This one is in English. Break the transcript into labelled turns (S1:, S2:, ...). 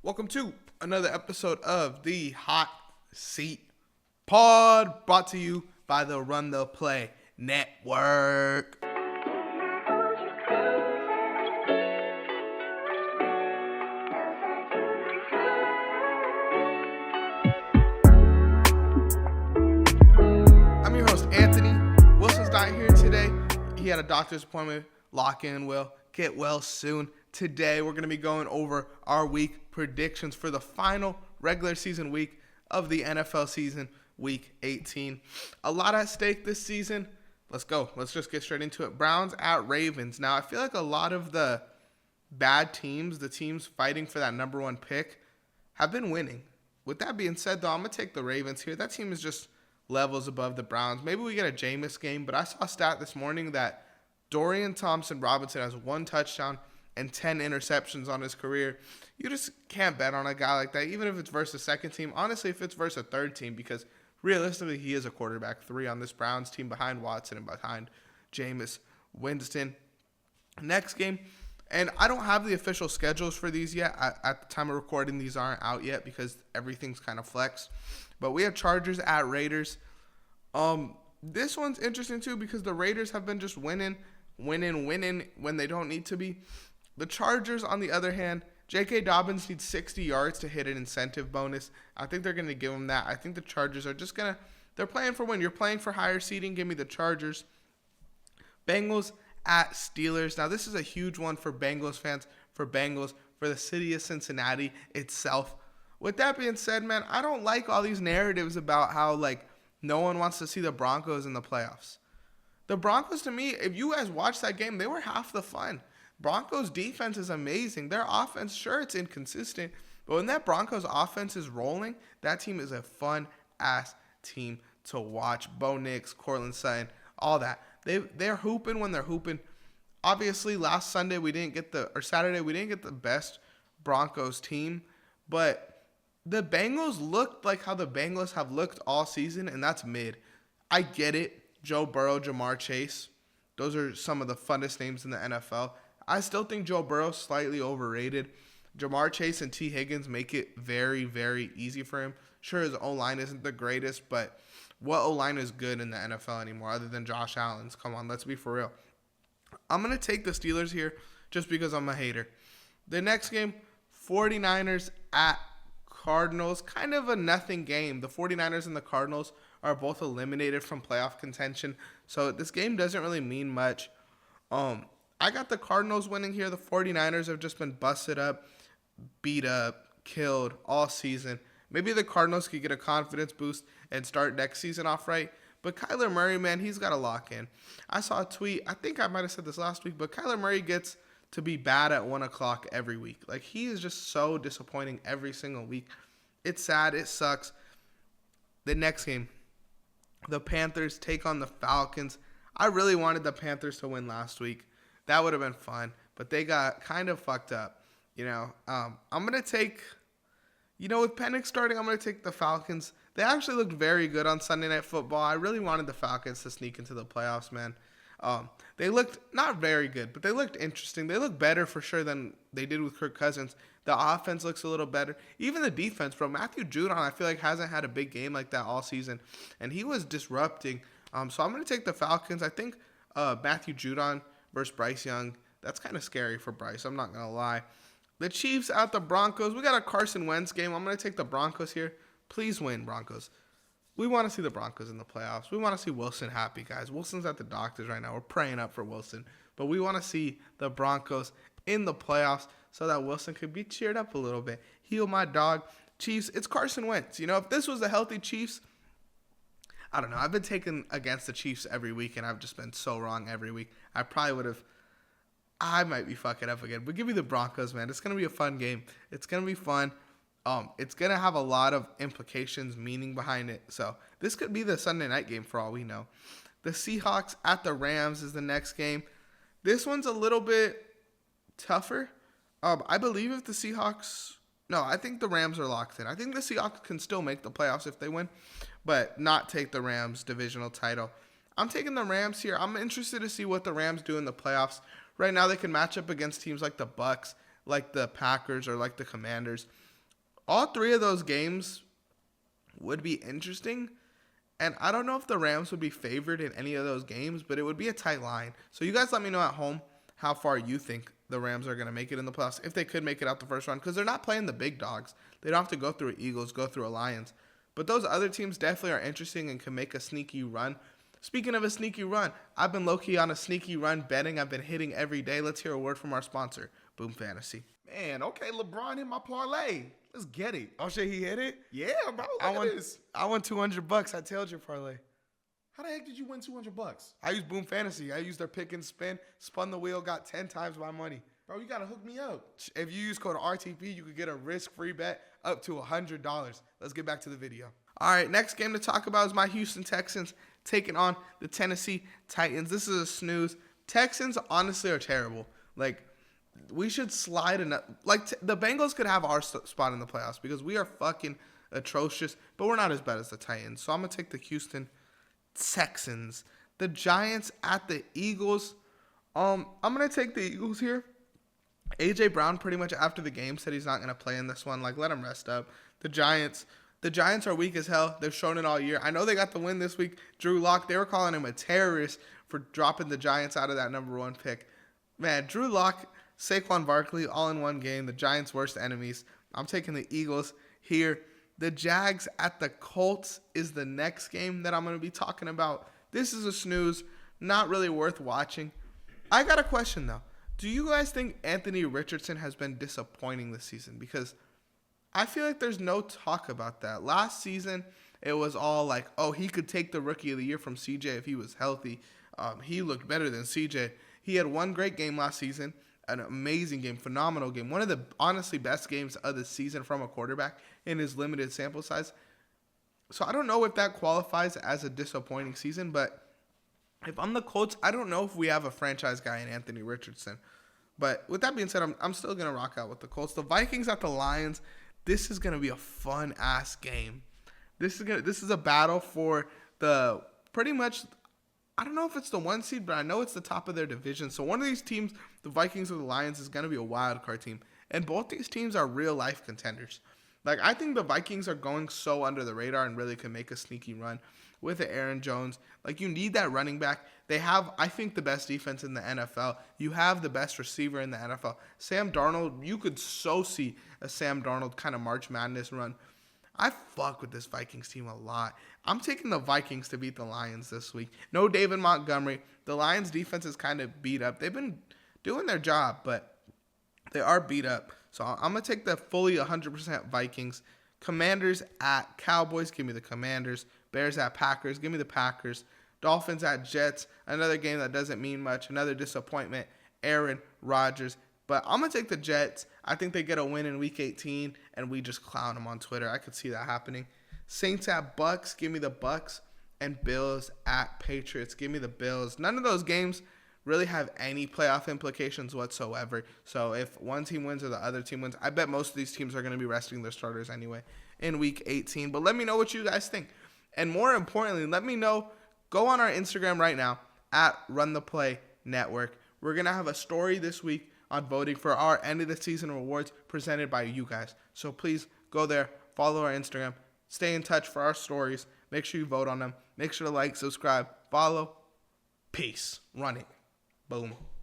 S1: Welcome to another episode of the Hot Seat Pod, brought to you by the Run the Play Network. I'm your host, Anthony. Wilson's not here today. He had a doctor's appointment. Lock in, Will. Get well soon. Today, we're going to be going over our week predictions for the final regular season week of the NFL season, week 18. A lot at stake this season. Let's go. Let's just get straight into it. Browns at Ravens. Now, I feel like a lot of the bad teams, the teams fighting for that number one pick, have been winning. With that being said, though, I'm going to take the Ravens here. That team is just levels above the Browns. Maybe we get a Jameis game, but I saw a stat this morning that Dorian Thompson-Robinson has 1 touchdown and 10 interceptions on his career. You just can't bet on a guy like that, even if it's versus a second team. Honestly, if it's versus a third team, because realistically, he is a quarterback 3 on this Browns team behind Watson and behind Jameis Winston. Next game, and I don't have the official schedules for these yet. At the time of recording, these aren't out yet because everything's kind of flexed. But we have Chargers at Raiders. This one's interesting too because the Raiders have been just winning when they don't need to be. The Chargers, on the other hand, J.K. Dobbins needs 60 yards to hit an incentive bonus. I think they're going to give him that. I think the Chargers are just they're playing for win. You're playing for higher seeding. Give me the Chargers. Bengals at Steelers. Now, this is a huge one for Bengals fans, for the city of Cincinnati itself. With that being said, man, I don't like all these narratives about how, no one wants to see the Broncos in the playoffs. The Broncos, to me, if you guys watched that game, they were half the fun. Broncos defense is amazing. Their offense, sure, it's inconsistent, but when that Broncos offense is rolling, that team is a fun-ass team to watch. Bo Nix, Cortland Sutton, all that. They're hooping when they're hooping. Obviously, Saturday, we didn't get the best Broncos team, but the Bengals looked like how the Bengals have looked all season, and that's mid. I get it. Joe Burrow, Jamar Chase. Those are some of the funnest names in the NFL. I still think Joe Burrow's slightly overrated. Jamar Chase and T. Higgins make it very, very easy for him. Sure, his O-line isn't the greatest, but what O-line is good in the NFL anymore other than Josh Allen's? Come on, let's be for real. I'm going to take the Steelers here just because I'm a hater. The next game, 49ers at Cardinals. Kind of a nothing game. The 49ers and the Cardinals are both eliminated from playoff contention, so this game doesn't really mean much. I got the Cardinals winning here. The 49ers have just been busted up, beat up, killed all season. Maybe the Cardinals could get a confidence boost and start next season off right. But Kyler Murray, man, he's got to lock in. I saw a tweet. I think I might have said this last week, but Kyler Murray gets to be bad at 1 o'clock every week. He is just so disappointing every single week. It's sad. It sucks. The next game, the Panthers take on the Falcons. I really wanted the Panthers to win last week. That would have been fun, but they got kind of fucked up. I'm going to take, with Penix starting, I'm going to take the Falcons. They actually looked very good on Sunday Night Football. I really wanted the Falcons to sneak into the playoffs, man. They looked not very good, but they looked interesting. They look better for sure than they did with Kirk Cousins. The offense looks a little better. Even the defense, bro. Matthew Judon, I feel like, hasn't had a big game like that all season, and he was disrupting. So I'm going to take the Falcons. I think Matthew Judon versus Bryce Young, that's kind of scary for Bryce. I'm not going to lie. The Chiefs at the Broncos. We got a Carson Wentz game. I'm going to take the Broncos here. Please win, Broncos. We want to see the Broncos in the playoffs. We want to see Wilson happy, guys. Wilson's at the doctors right now. We're praying up for Wilson. But we want to see the Broncos in the playoffs so that Wilson could be cheered up a little bit. Heal my dog. Chiefs, it's Carson Wentz. If this was the healthy Chiefs, I don't know. I've been taking against the Chiefs every week, and I've just been so wrong every week. I might be fucking up again. But give me the Broncos, man. It's going to be a fun game. It's going to be fun. It's going to have a lot of implications, meaning behind it. So this could be the Sunday night game for all we know. The Seahawks at the Rams is the next game. This one's a little bit tougher. I believe if the Seahawks... No, I think the Rams are locked in. I think the Seahawks can still make the playoffs if they win, but not take the Rams divisional title. I'm taking the Rams here. I'm interested to see what the Rams do in the playoffs. Right now, they can match up against teams like the Bucks, like the Packers, or like the Commanders. All three of those games would be interesting. And I don't know if the Rams would be favored in any of those games, but it would be a tight line. So you guys let me know at home how far you think the Rams are going to make it in the playoffs, if they could make it out the first round, because they're not playing the big dogs. They don't have to go through Eagles, go through a Lions. But those other teams definitely are interesting and can make a sneaky run. Speaking of a sneaky run, I've been low-key on a sneaky run betting. I've been hitting every day. Let's hear a word from our sponsor, Boom Fantasy.
S2: Man, okay, LeBron hit my parlay. Let's get it.
S1: Oh, shit, he hit it?
S2: Yeah, bro. Look at this.
S1: I won $200. I tailed your parlay.
S2: How the heck did you win $200?
S1: I used Boom Fantasy. I used their pick and spin, spun the wheel, got 10 times my money.
S2: Bro, you gotta hook me up.
S1: If you use code RTP, you could get a risk-free bet up to $100. Let's get back to the video. All right, next game to talk about is my Houston Texans taking on the Tennessee Titans. This is a snooze. Texans honestly are terrible. Like, we should slide enough. Like, the Bengals could have our spot in the playoffs because we are fucking atrocious, but we're not as bad as the Titans. So I'm going to take the Houston Texans. The Giants at the Eagles. I'm going to take the Eagles here. A.J. Brown pretty much after the game said he's not going to play in this one. Like, let him rest up. The Giants are weak as hell. They've shown it all year. I know they got the win this week. Drew Lock, they were calling him a terrorist for dropping the Giants out of that number one pick. Man, Drew Lock, Saquon Barkley, all in one game. The Giants' worst enemies. I'm taking the Eagles here. The Jags at the Colts is the next game that I'm going to be talking about. This is a snooze. Not really worth watching. I got a question, though. Do you guys think Anthony Richardson has been disappointing this season? Because I feel like there's no talk about that. Last season, it was all like, oh, he could take the Rookie of the Year from CJ if he was healthy. He looked better than CJ. He had one great game last season, an amazing game, phenomenal game. One of the honestly best games of the season from a quarterback in his limited sample size. So I don't know if that qualifies as a disappointing season, but if I'm the Colts, I don't know if we have a franchise guy in Anthony Richardson. But with that being said, I'm still going to rock out with the Colts. The Vikings at the Lions, this is going to be a fun-ass game. This is a battle for the pretty much, I don't know if it's the one seed, but I know it's the top of their division. So one of these teams, the Vikings or the Lions, is going to be a wild card team. And both these teams are real-life contenders. Like, I think the Vikings are going so under the radar and really can make a sneaky run with Aaron Jones. Like, you need that running back. They have, I think, the best defense in the NFL. You have the best receiver in the NFL. Sam Darnold, you could so see a Sam Darnold kind of March Madness run. I fuck with this Vikings team a lot. I'm taking the Vikings to beat the Lions this week. No David Montgomery. The Lions defense is kind of beat up. They've been doing their job, but they are beat up. So I'm going to take the fully 100% Vikings. Commanders at Cowboys. Give me the Commanders. Bears at Packers. Give me the Packers. Dolphins at Jets. Another game that doesn't mean much. Another disappointment. Aaron Rodgers. But I'm going to take the Jets. I think they get a win in Week 18, and we just clown them on Twitter. I could see that happening. Saints at Bucks. Give me the Bucks. And Bills at Patriots. Give me the Bills. None of those games really have any playoff implications whatsoever. So if one team wins or the other team wins, I bet most of these teams are going to be resting their starters anyway in Week 18. But let me know what you guys think. And more importantly, let me know. Go on our Instagram right now at Run the Play Network. We're going to have a story this week on voting for our end of the season rewards presented by you guys. So please go there, follow our Instagram, stay in touch for our stories. Make sure you vote on them. Make sure to like, subscribe, follow. Peace. Running. Boom.